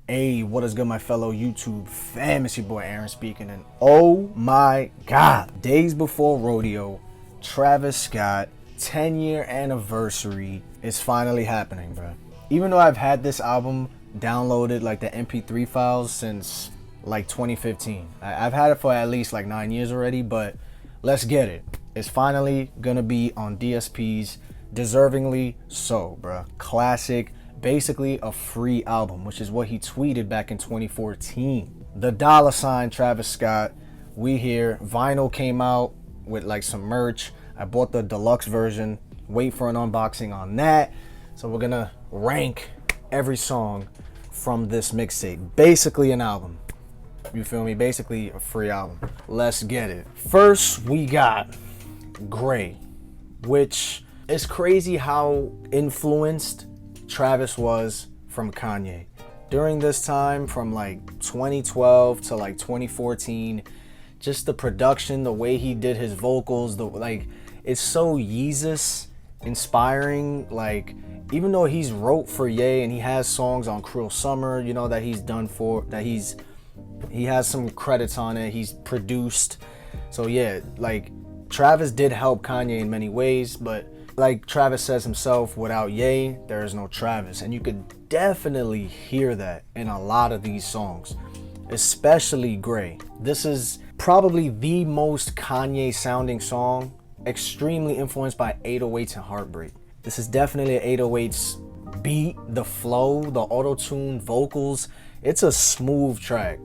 Hey, what is good, my fellow YouTube fam? It's your boy Aaron speaking, and oh my god, days before Rodeo, Travis Scott 10-year anniversary is finally happening, bro. Even though I've had this album downloaded, like the MP3 files, since like 2015. I've had it for at least like 9 years already, but let's get it. It's finally gonna be on DSPs, deservingly so, bro. Classic. Basically a free album, which is what he tweeted back in 2014. The $ Travis Scott, we here. Vinyl came out with like some merch. I bought the deluxe version. Wait for an unboxing on that. So we're gonna rank every song from this mixtape. Basically an album. You feel me? Basically a free album. Let's get it. First we got Gray, which is crazy how influenced Travis was from Kanye. During this time, from like 2012 to like 2014, just the production, the way he did his vocals, it's so Yeezus inspiring. Like, even though he's wrote for Ye and he has songs on Cruel Summer, you know, that he's done for, he has some credits on it, he's produced. So yeah, like Travis did help Kanye in many ways, but like Travis says himself, without Ye, there is no Travis. And you could definitely hear that in a lot of these songs, especially Gray. This is probably the most Kanye sounding song, extremely influenced by 808s and Heartbreak. This is definitely an 808s beat, the flow, the auto-tune vocals. It's a smooth track.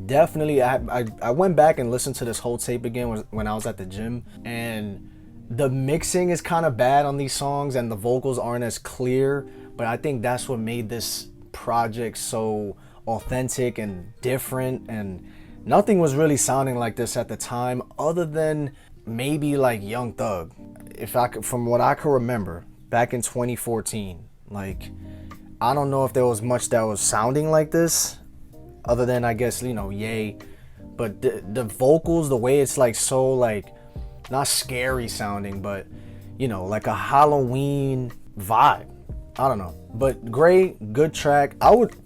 Definitely, I went back and listened to this whole tape again when I was at the gym, and the mixing is kind of bad on these songs and the vocals aren't as clear, but I think that's what made this project so authentic and different, and nothing was really sounding like this at the time other than maybe like Young Thug. From what I can remember back in 2014, like I don't know if there was much that was sounding like this other than, I guess, you know, Ye, but the vocals, the way it's like so like not scary sounding, but you know, like a Halloween vibe. I don't know. But Gray, good track. I would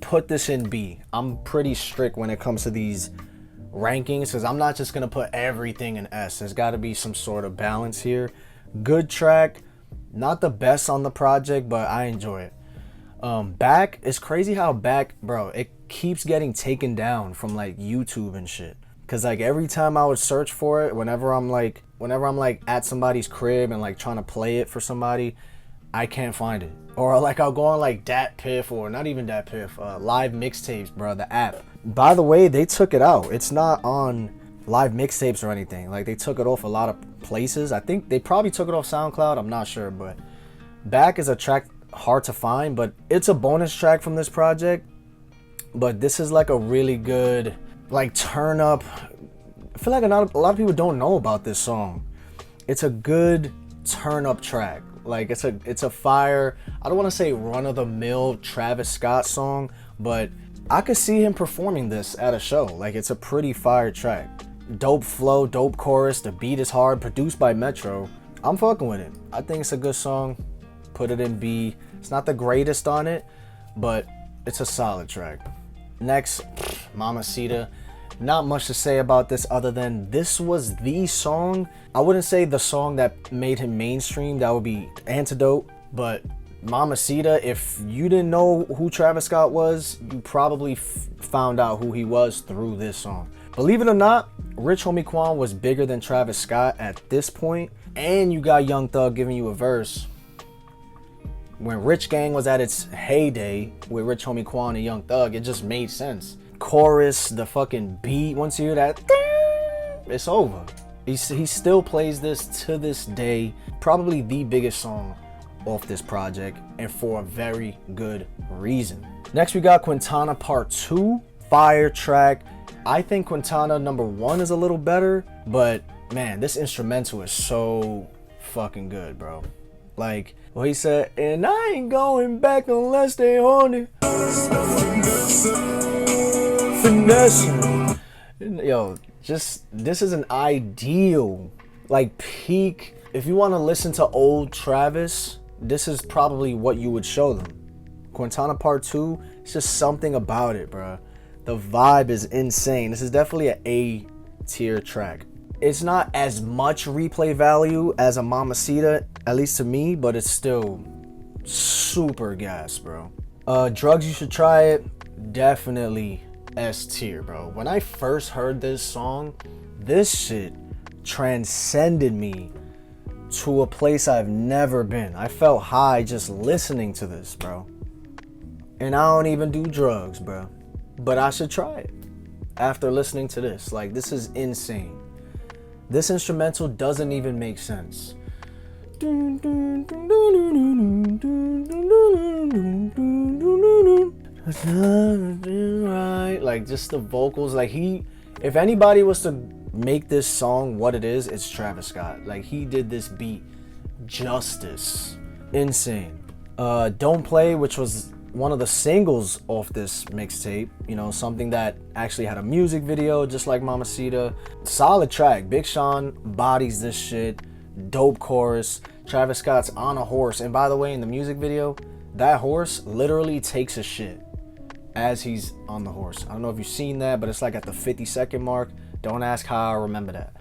put this in B. I'm pretty strict when it comes to these rankings because I'm not just gonna put everything in S. There's got to be some sort of balance here. Good track. Not the best on the project, but I enjoy it. Back, it's crazy how Back, bro, it keeps getting taken down from like YouTube and shit. Cause like every time I would search for it, whenever I'm like at somebody's crib and like trying to play it for somebody, I can't find it. Or like I'll go on like Dat Piff, or not even Dat Piff, Live Mixtapes, bro, the app. By the way, they took it out. It's not on Live Mixtapes or anything. Like they took it off a lot of places. I think they probably took it off SoundCloud. I'm not sure, but Back is a track hard to find, but it's a bonus track from this project. But this is like a really good, like, turn up. I feel like a lot of people don't know about this song. It's a good turn up track. Like it's a fire, I don't want to say run-of-the-mill Travis Scott song, but I could see him performing this at a show. Like, it's a pretty fire track. Dope flow, dope chorus, the beat is hard, produced by Metro. I'm fucking with it. I think it's a good song. Put it in B. It's not the greatest on it, but it's a solid track. Next, Mamacita. Not much to say about this other than this was the song. I wouldn't say the song that made him mainstream. That would be Antidote. But Mamacita, if you didn't know who Travis Scott was, you probably found out who he was through this song. Believe it or not, Rich Homie Quan was bigger than Travis Scott at this point. And you got Young Thug giving you a verse. When Rich Gang was at its heyday with Rich Homie Quan and Young Thug, it just made sense. Chorus, the fucking beat, once you hear that, it's over. He still plays this to this day. Probably the biggest song off this project, and for a very good reason. Next we got Quintana Part 2, fire track. I think Quintana number 1 is a little better, but man, this instrumental is so fucking good, bro. Like, well, he said, and I ain't going back unless they own it. Finesse. Yo, just, this is an ideal, like, peak. If you want to listen to old Travis, this is probably what you would show them. Quintana Part 2, It's just something about it, bro. The vibe is insane. This is definitely an A tier track. It's not as much replay value as a Mamacita, at least to me, but it's still super gas, bro. Drugs, You Should Try It, definitely S tier, bro. When I first heard this song, this shit transcended me to a place I've never been. I felt high just listening to this, bro. And I don't even do drugs, bro. But I should try it after listening to this. Like, this is insane. This instrumental doesn't even make sense. Like, just the vocals. Like, if anybody was to make this song what it is, it's Travis Scott. Like, he did this beat justice. Insane. Don't Play, which was one of the singles off this mixtape, you know, something that actually had a music video just like Mamacita. Solid track. Big Sean bodies this shit. Dope chorus. Travis Scott's on a horse, and by the way, in the music video, that horse literally takes a shit as he's on the horse. I don't know if you've seen that, but it's like at the 50-second mark. Don't ask how I remember that.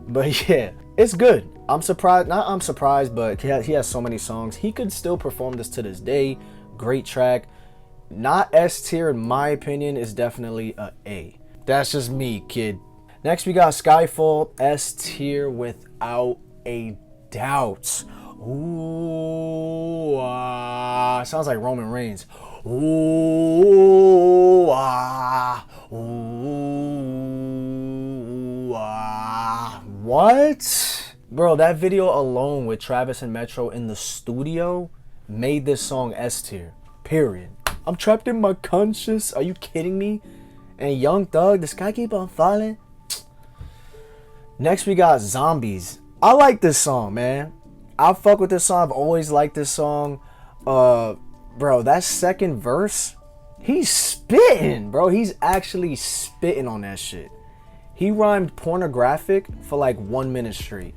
But yeah, it's good. I'm surprised, not I'm surprised, but he has so many songs. He could still perform this to this day. Great track. Not S tier in my opinion, is definitely a A. That's just me, kid. Next we got Skyfall, S tier without a doubt. Ooh, sounds like Roman Reigns. Ooh, ooh, what? Bro, that video alone with Travis and Metro in the studio made this song S tier, period. I'm trapped in my conscience. Are you kidding me? And Young Thug, the sky keep on falling. Next we got Zombies. I like this song, man. I fuck with this song. I've always liked this song. Bro, that second verse, he's spitting, bro. He's actually spitting on that shit. He rhymed pornographic for like 1 minute straight.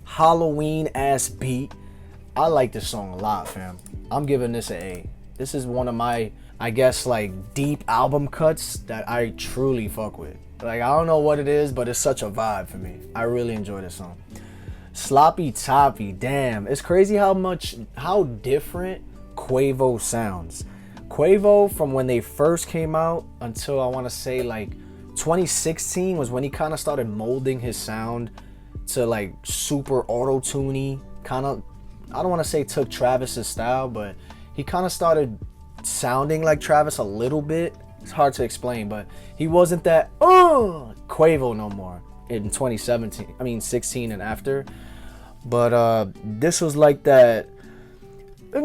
Halloween ass beat. I like this song a lot, fam. I'm giving this an A. This is one of my, I guess, like, deep album cuts that I truly fuck with. Like, I don't know what it is, but it's such a vibe for me. I really enjoy this song. Sloppy Toppy, damn. It's crazy how different Quavo sounds. Quavo, from when they first came out until I want to say like 2016 was when he kind of started molding his sound to like super auto-tuney, kind of, I don't want to say took Travis's style, but he kind of started sounding like Travis a little bit. It's hard to explain, but he wasn't that Quavo no more in 16 and after. But this was like that, like,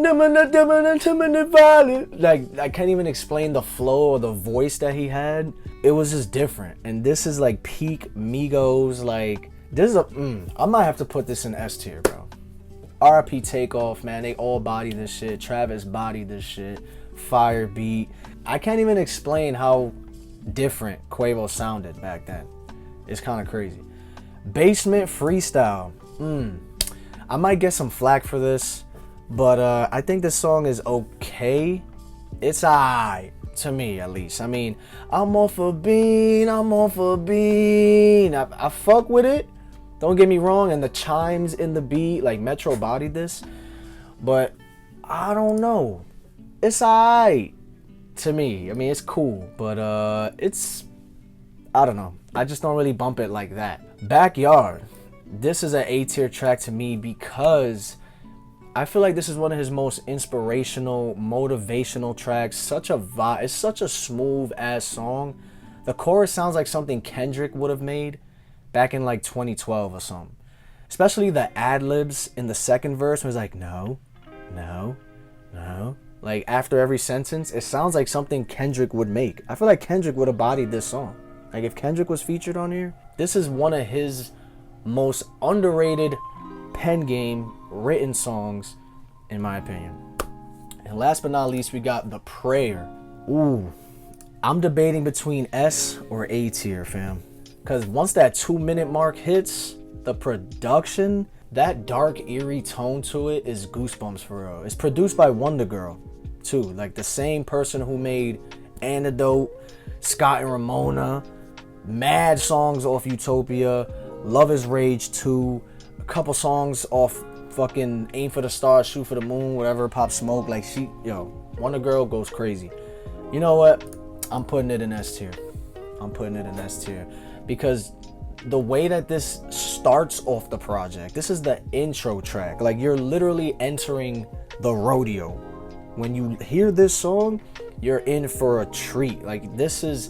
I can't even explain the flow or the voice that he had. It was just different. And this is like peak Migos. Like, this is I might have to put this in S tier, bro. RIP Takeoff, man. They all body this shit. Travis bodied this shit. Fire beat. I can't even explain how different Quavo sounded back then. It's kind of crazy. Basement Freestyle. I might get some flack for this, but I think this song is okay. It's alright, to me at least. I mean, I'm off a bean, I fuck with it. Don't get me wrong, and the chimes in the beat, like Metro bodied this, but I don't know. It's alright to me. I mean, it's cool, but I don't know. I just don't really bump it like that. Backyard. This is an A tier track to me because I feel like this is one of his most inspirational, motivational tracks. Such a vibe. It's such a smooth ass song. The chorus sounds like something Kendrick would have made back in like 2012 or something. Especially the ad-libs in the second verse where it's like, no, no, no. Like after every sentence, it sounds like something Kendrick would make. I feel like Kendrick would have bodied this song. Like if Kendrick was featured on here, this is one of his most underrated pen game written songs, in my opinion. And last but not least, we got The Prayer. Ooh, I'm debating between S or A tier, fam. Because once that 2-minute mark hits, the production, that dark, eerie tone to it is goosebumps for real. It's produced by Wonder Girl. too. Like the same person who made Antidote, Scott and Ramona, mad songs off Utopia, Love is Rage 2, a couple songs off fucking Aim for the Stars, Shoot for the Moon, whatever, Pop Smoke. Like Wonder Girl goes crazy. You know what? I'm putting it in S tier. I'm putting it in S tier because the way that this starts off the project, this is the intro track. Like you're literally entering the rodeo. When you hear this song, you're in for a treat. Like this is,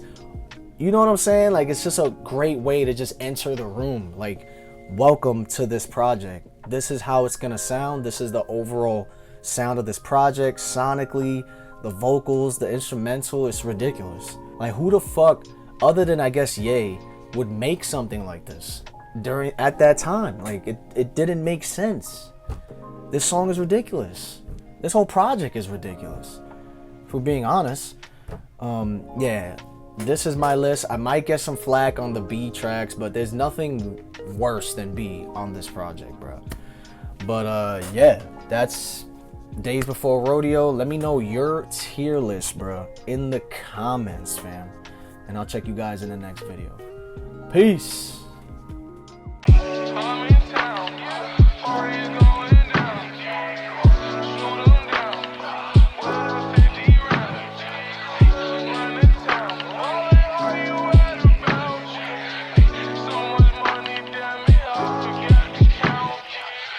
you know what I'm saying? Like it's just a great way to just enter the room. Like, welcome to this project. This is how it's gonna sound. This is the overall sound of this project. Sonically, the vocals, the instrumental, it's ridiculous. Like who the fuck, other than I guess Ye, would make something like this at that time? Like it didn't make sense. This song is ridiculous. This whole project is ridiculous, if we're being honest. Yeah, this is my list. I might get some flack on the B tracks, but there's nothing worse than B on this project, bro. But yeah, that's Days Before Rodeo. Let me know your tier list, bro, in the comments, fam, and I'll check you guys in the next video. Peace.